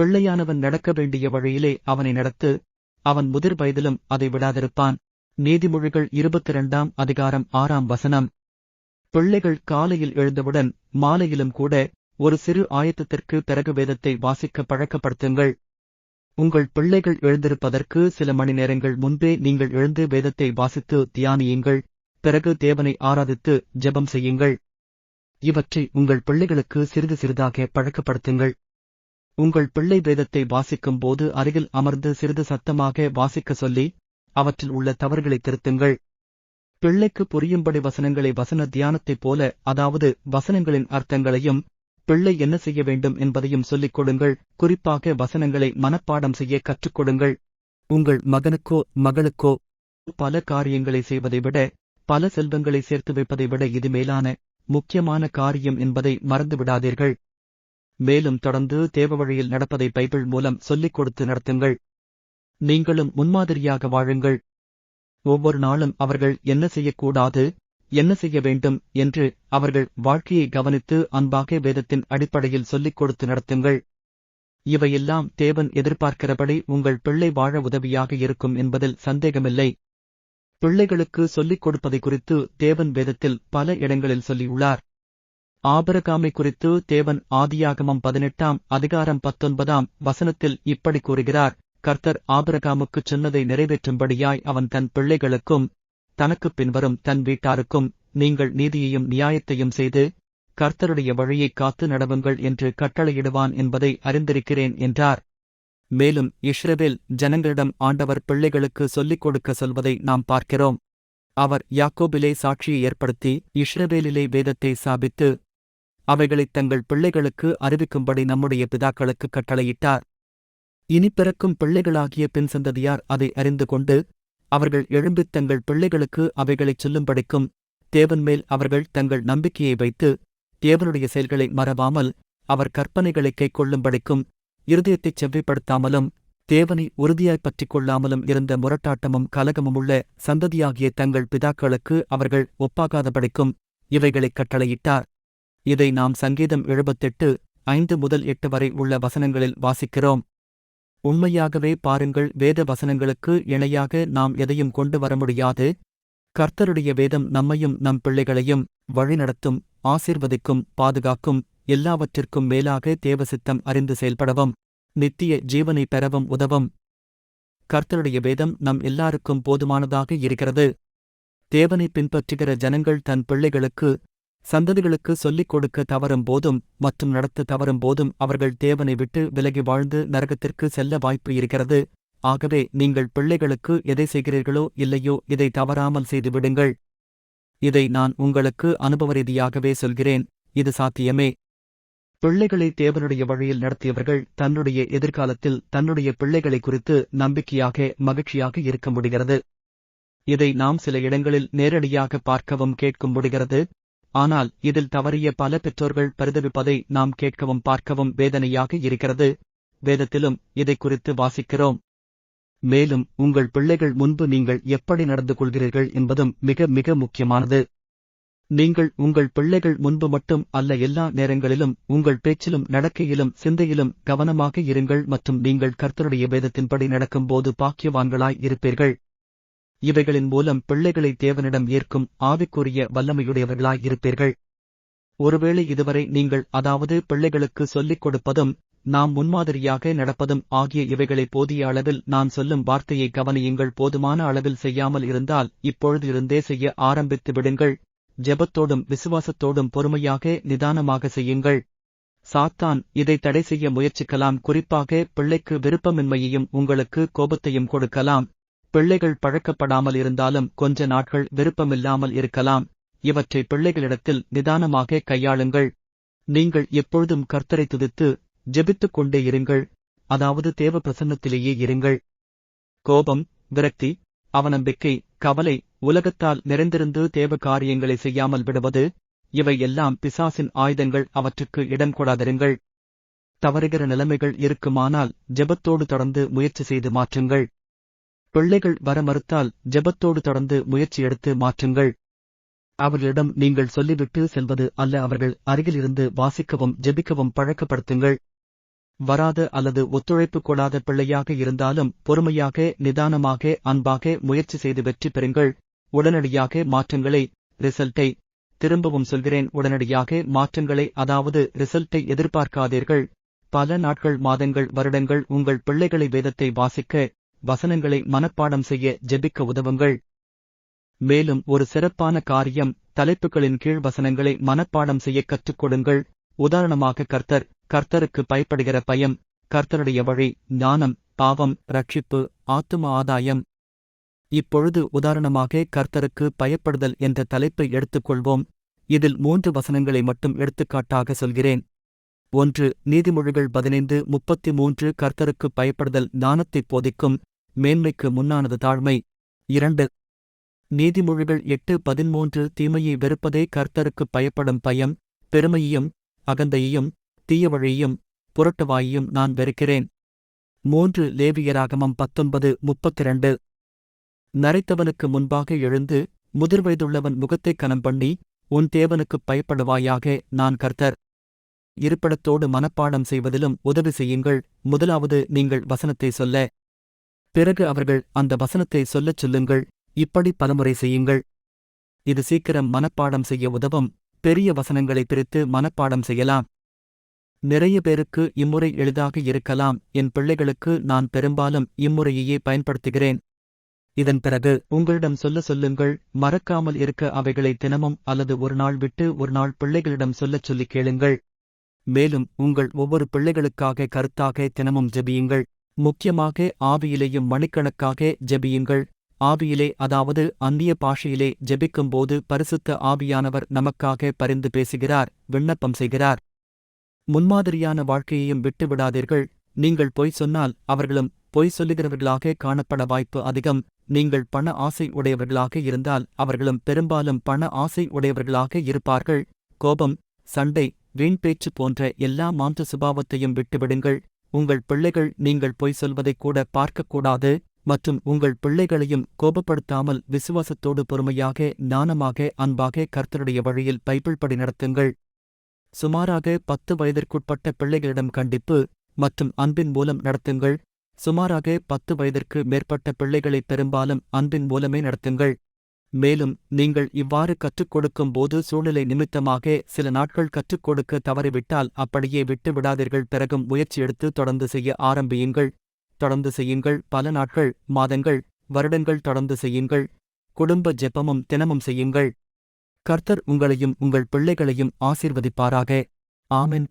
பிள்ளையானவன் நடக்க வேண்டிய வழியிலே அவனை நடத்து, அவன் முதிர் வயதிலும் அதை விடாதிருப்பான். நீதிமொழிகள் 22ஆம் அதிகாரம் 6ஆம் வசனம். பிள்ளைகள் காலையில் எழுந்தவுடன் மாலையிலும் கூட ஒரு சிறு ஆயத்தத்திற்கு பிறகு வேதத்தை வாசிக்க பழக்கப்படுத்துங்கள். உங்கள் பிள்ளைகள் எழுந்திருப்பதற்கு சில மணி நேரங்கள் முன்பே நீங்கள் எழுந்து வேதத்தை வாசித்து தியானியுங்கள். பிறகு தேவனை ஆராதித்து ஜெபம் செய்யுங்கள். இவற்றை உங்கள் பிள்ளைகளுக்கு சிறிது சிறிதாக பழக்கப்படுத்துங்கள். உங்கள் பிள்ளை வேதத்தை வாசிக்கும் போது அருகில் அமர்ந்து சிறிது சத்தமாக வாசிக்க சொல்லி அவற்றில் உள்ள தவறுகளை திருத்துங்கள். பிள்ளைக்கு புரியும்படி வசனங்களை வசன தியானத்தைப் போல, அதாவது வசனங்களின் அர்த்தங்களையும் பிள்ளை என்ன செய்ய வேண்டும் என்பதையும் சொல்லிக் கொடுங்கள். குறிப்பாக வசனங்களை மனப்பாடம் செய்ய கற்றுக் கொடுங்கள். உங்கள் மகனுக்கோ மகளுக்கோ பல காரியங்களை செய்வதை விட, பல செல்வங்களை சேர்த்து வைப்பதை விட இது மேலான முக்கியமான காரியம் என்பதை மறந்துவிடாதீர்கள். மேலும் தொடர்ந்து தேவ வழியில் நடப்பதை பைபிள் மூலம் சொல்லிக் கொடுத்து நடத்துங்கள். நீங்களும் முன்மாதிரியாக வாழுங்கள். ஒவ்வொரு நாளும் அவர்கள் என்ன செய்யக்கூடாது, என்ன செய்ய வேண்டும் என்று அவர்கள் வாழ்க்கையை கவனித்து அன்பாக வேதத்தின் அடிப்படையில் சொல்லிக் கொடுத்து நடத்துங்கள். இவையெல்லாம் தேவன் எதிர்பார்க்கிறபடி உங்கள் பிள்ளை வாழ உதவியாக இருக்கும் என்பதில் சந்தேகமில்லை. பிள்ளைகளுக்கு சொல்லிக் கொடுப்பதை குறித்து தேவன் வேதத்தில் பல இடங்களில் சொல்லியுள்ளார். ஆபிரகாமை குறித்து தேவன் ஆதியாகமம் 18ஆம் அதிகாரம் 19ஆம் வசனத்தில் இப்படி கூறுகிறார்: கர்த்தர் ஆபிரகாமுக்குச் சொன்னதை நிறைவேற்றும்படியாய் அவன் தன் பிள்ளைகளுக்கும் தனக்குப் பின்வரும் தன் வீட்டாருக்கும் நீங்கள் நீதியையும் நியாயத்தையும் செய்து கர்த்தருடைய வழியைக் காத்து நடவுங்கள் என்று கட்டளையிடுவான் என்பதை அறிந்திருக்கிறேன் என்றார். மேலும் இஸ்ரவேல் ஜனங்களிடம் ஆண்டவர் பிள்ளைகளுக்கு சொல்லிக் கொடுக்க சொல்வதை நாம் பார்க்கிறோம். அவர் யாக்கோபிலே சாட்சியை ஏற்படுத்தி இஸ்ரவேலிலே வேதத்தை ஸ்தாபித்து அவைகளைத் தங்கள் பிள்ளைகளுக்கு அறிவிக்கும்படி நம்முடைய பிதாக்களுக்கு கட்டளையிட்டார். இனி பிறக்கும் பிள்ளைகளாகிய பின் சந்ததியார் அதை அறிந்து கொண்டு அவர்கள் எழும்பித் தங்கள் பிள்ளைகளுக்கு அவைகளைச் சொல்லும்படிக்கும், தேவன் மேல் அவர்கள் தங்கள் நம்பிக்கையை வைத்து தேவனுடைய செயல்களை மறவாமல் அவர் கற்பனைகளைக் கைக்கொள்ளும்படிக்கும், இருதயத்தைச் செவ்விப்படுத்தாமலும் தேவனை உறுதியாய்ப் பற்றிக் கொள்ளாமலும் இருந்த முரட்டாட்டமும் கலகமுமுள்ள சந்ததியாகிய தங்கள் பிதாக்களுக்கு அவர்கள் ஒப்பாகாதபடிக்கும் இவைகளைக் கட்டளையிட்டார். இதை நாம் சங்கீதம் 78:5-8 வரை உள்ள வசனங்களில் வாசிக்கிறோம். உண்மையாகவே பாருங்கள், வேத வசனங்களுக்கு இணையாக நாம் எதையும் கொண்டு வர முடியாது. கர்த்தருடைய வேதம் நம்மையும் நம் பிள்ளைகளையும் வழிநடத்தும், ஆசீர்வதிக்கும், பாதுகாக்கும், எல்லாவற்றிற்கும் மேலாக தேவசித்தம் அறிந்து செயல்படவும் நித்திய ஜீவனை பெறவும் உதவும். கர்த்தருடைய வேதம் நம் எல்லாருக்கும் போதுமானதாக இருக்கிறது. தேவனை பின்பற்றுகிற ஜனங்கள் தன் பிள்ளைகளுக்கு சந்ததிகளுக்கு சொல்லிக் கொடுக்க தவறும் போதும் மற்றும் நடத்த தவறும் போதும் அவர்கள் தேவனை விட்டு விலகி வாழ்ந்து நரகத்திற்கு செல்ல வாய்ப்பு இருக்கிறது. ஆகவே நீங்கள் பிள்ளைகளுக்கு எதை செய்கிறீர்களோ இல்லையோ இதை தவறாமல் செய்துவிடுங்கள். இதை நான் உங்களுக்கு அனுபவ ரீதியாகவே சொல்கிறேன். இது சாத்தியமே. பிள்ளைகளை தேவனுடைய வழியில் நடத்தியவர்கள் தன்னுடைய எதிர்காலத்தில் தன்னுடைய பிள்ளைகளை குறித்து நம்பிக்கையாக மகிழ்ச்சியாக இருக்க முடிகிறது. இதை நாம் சில இடங்களில் நேரடியாக பார்க்கவும் கேட்கும் முடிகிறது. ஆனால் இதில் தவறிய பல பெற்றோர்கள் பரிதவிப்பதை நாம் கேட்கவும் பார்க்கவும் வேதனையாக இருக்கிறது. வேதத்திலும் இதை குறித்து வாசிக்கிறோம். மேலும் உங்கள் பிள்ளைகள் முன்பு நீங்கள் எப்படி நடந்து கொள்கிறீர்கள் என்பதும் மிக மிக முக்கியமானது. நீங்கள் உங்கள் பிள்ளைகள் முன்பு மட்டும் அல்ல, எல்லா நேரங்களிலும் உங்கள் பேச்சிலும் நடக்கையிலும் சிந்தையிலும் கவனமாக இருங்கள் மற்றும் நீங்கள் கர்த்தருடைய வேதத்தின்படி நடக்கும்போது பாக்கியவான்களாய் இருப்பீர்கள். இவைகளின் மூலம் பிள்ளைகளை தேவனிடம் ஏற்கும் ஆவிக்குரிய வல்லமையுடையவர்களாய் இருப்பீர்கள். ஒருவேளை இதுவரை நீங்கள், அதாவது பிள்ளைகளுக்கு சொல்லிக் கொடுப்பதும் நாம் முன்மாதிரியாக நடப்பதும் ஆகிய இவைகளை போதிய அளவில் நான் சொல்லும் வார்த்தையை கவனியுங்கள் போதுமான அளவில் செய்யாமல் இருந்தால் இப்பொழுது இருந்தே செய்ய ஆரம்பித்து விடுங்கள். ஜெபத்தோடும் விசுவாசத்தோடும் பொறுமையாக நிதானமாக செய்யுங்கள். சாத்தான் இதை தடை செய்ய முயற்சிக்கலாம். குறிப்பாக பிள்ளைக்கு விருப்பமின்மையையும் உங்களுக்கு கோபத்தையும் கொடுக்கலாம். பிள்ளைகள் பழக்கப்படாமல் இருந்தாலும் கொஞ்ச நாட்கள் விருப்பமில்லாமல் இருக்கலாம். இவற்றை பிள்ளைகளிடத்தில் நிதானமாக கையாளுங்கள். நீங்கள் எப்பொழுதும் கர்த்தரை துதித்து ஜெபித்துக் கொண்டே இருங்கள், அதாவது தேவ பிரசன்னத்திலேயே இருங்கள். கோபம், விரக்தி, அவநம்பிக்கை, கவலை, உலகத்தால் நிறைந்திருந்து தேவ காரியங்களை செய்யாமல் விடுவது, இவை எல்லாம் பிசாசின் ஆயுதங்கள். அவற்றுக்கு இடம் கொடாதிருங்கள். தவறுகிற நிலைமைகள் இருக்குமானால் ஜெபத்தோடு தொடர்ந்து முயற்சி செய்து மாற்றுங்கள். பிள்ளைகள் வர மறுத்தால் ஜெபத்தோடு தொடர்ந்து முயற்சி எடுத்து மாற்றுங்கள். அவர்களிடம் நீங்கள் சொல்லிவிட்டு செல்வது அல்ல, அவர்கள் அருகிலிருந்து வாசிக்கவும் ஜெபிக்கவும் பழக்கப்படுத்துங்கள். வராத அல்லது ஒத்துழைப்பு கொடாத பிள்ளையாக இருந்தாலும் பொறுமையாக, நிதானமாக, அன்பாக முயற்சி செய்து வெற்றி பெறுங்கள். உடனடியாக மாற்றங்களை, ரிசல்ட்டை, திரும்பவும் சொல்கிறேன், உடனடியாக மாற்றங்களை, அதாவது ரிசல்ட்டை எதிர்பார்க்காதீர்கள். பல நாட்கள், மாதங்கள், வருடங்கள் உங்கள் பிள்ளைகளை வேதத்தை வாசிக்க, வசனங்களை மனப்பாடம் செய்ய, ஜெபிக்க உதவுங்கள். மேலும் ஒரு சிறப்பான காரியம், தலைப்புகளின் கீழ் வசனங்களை மனப்பாடம் செய்ய கற்றுக் கொடுங்கள். உதாரணமாக கர்த்தருக்கு பயப்படுகிற பயம், கர்த்தருடைய வழி, ஞானம், பாவம், ரட்சிப்பு, ஆத்தும ஆதாயம். இப்பொழுது உதாரணமாக கர்த்தருக்கு பயப்படுதல் என்ற தலைப்பை எடுத்துக்கொள்வோம். இதில் 3 வசனங்களை மட்டும் எடுத்துக்காட்டாக சொல்கிறேன். 1. நீதிமொழிகள் 15:33 கர்த்தருக்கு பயப்படுதல் ஞானத்தைப் போதிக்கும், மேன்மைக்கு முன்னானது தாழ்மை. 2. நீதிமொழிகள் 8:13 தீமையை வெறுப்பதே கர்த்தருக்கு பயப்படும் பயம், பெருமையையும் அகந்தையையும் தீயவழியையும் புரட்டுவாயையும் நான் வெறுக்கிறேன். 3. லேவியராகமம் 19:32 நரைத்தவனுக்கு முன்பாக எழுந்து, முதிர்வயதுள்ளவன் முகத்தைக் கனம் பண்ணி, உன் தேவனுக்குப் பயப்படுவாயாக, நான் கர்த்தர். இருப்பிடத்தோடு மனப்பாடம் செய்வதிலும் உதவி செய்யுங்கள். முதலாவது நீங்கள் வசனத்தை சொல்ல, பிறகு அவர்கள் அந்த வசனத்தை சொல்லச் சொல்லுங்கள். இப்படி பலமுறை செய்யுங்கள். இது சீக்கிரம் மனப்பாடம் செய்ய உதவும். பெரிய வசனங்களை பிரித்து மனப்பாடம் செய்யலாம். நிறைய பேருக்கு இம்முறை எளிதாக இருக்கலாம். என் பிள்ளைகளுக்கு நான் பெரும்பாலும் இம்முறையையே பயன்படுத்துகிறேன். இதன் பிறகு உங்களிடம் சொல்லுங்கள். மறக்காமல் இருக்க அவைகளை தினமும் அல்லது ஒரு நாள் விட்டு ஒரு நாள் பிள்ளைகளிடம் சொல்லச் சொல்லி கேளுங்கள். மேலும் உங்கள் ஒவ்வொரு பிள்ளைகளுக்காக கருத்தாக தினமும் ஜெபியுங்கள். முக்கியமாக ஆவியிலேயும் மணிக்கணக்காக ஜெபியுங்கள். ஆவியிலே, அதாவது அந்நிய பாஷையிலே ஜெபிக்கும்போது பரிசுத்த ஆவியானவர் நமக்காக பரிந்து பேசுகிறார், விண்ணப்பம் செய்கிறார். முன்மாதிரியான வாழ்க்கையையும் விட்டுவிடாதீர்கள். நீங்கள் பொய் சொன்னால் அவர்களும் பொய் சொல்லுகிறவர்களாக காணப்பட வாய்ப்பு அதிகம். நீங்கள் பண ஆசை உடையவர்களாக இருந்தால் அவர்களும் பெரும்பாலும் பண ஆசை உடையவர்களாக இருப்பார்கள். கோபம், சண்டை, வீண்பேச்சு போன்ற எல்லா மாம்ச சுபாவத்தையும் விட்டுவிடுங்கள். உங்கள் பிள்ளைகள் நீங்கள் பொய் சொல்வதைக் கூட பார்க்கக்கூடாது. மற்றும் உங்கள் பிள்ளைகளையும் கோபப்படுத்தாமல் விசுவாசத்தோடு பொறுமையாக, ஞானமாக, அன்பாக கர்த்தருடைய வழியில் பைபிள் படி நடத்துங்கள். சுமாராக 10 வயதிற்குட்பட்ட பிள்ளைகளிடம் கண்டிப்பு மற்றும் அன்பின் மூலம் நடத்துங்கள். சுமாராக 10 வயதிற்கு மேற்பட்ட பிள்ளைகளை பெரும்பாலும் அன்பின் மூலமே நடத்துங்கள். மேலும் நீங்கள் இவ்வாறு கற்றுக் கொடுக்கும் போது சூழ்நிலை நிமித்தமாக சில நாட்கள் கற்றுக் கொடுக்க தவறிவிட்டால் அப்படியே விட்டு விடாதீர்கள். பிறகும் முயற்சி எடுத்து தொடர்ந்து செய்ய ஆரம்பியுங்கள். தொடர்ந்து செய்யுங்கள். பல நாட்கள், மாதங்கள், வருடங்கள் தொடர்ந்து செய்யுங்கள். குடும்ப ஜெபமும் தினமும் செய்யுங்கள். கர்த்தர் உங்களையும் உங்கள் பிள்ளைகளையும் ஆசீர்வதிப்பாராக. ஆமென்.